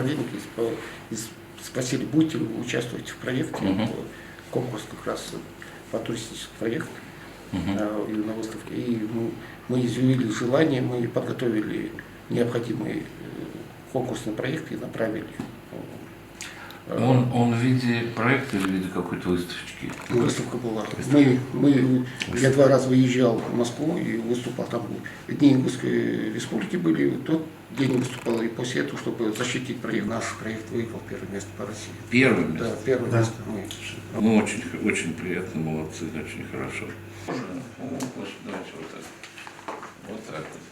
управления и спросили, будете ли вы участвовать в проекте, конкурс как раз по туристическому проекту на выставке. И мы изъявили желание, мы подготовили необходимые конкурсные проекты и направили. Он в виде проекта или в виде какой-то выставочки? Выставка была. Я 2 раза выезжал в Москву и выступал. Там Дни Ингушетской Республики были, тот день выступал, и после этого, чтобы защитить проект, наш проект выиграл 1-е место по России. Первое место? Да, 1-е место. Ну, очень приятно, молодцы, очень хорошо. Давайте вот так. Вот так вот.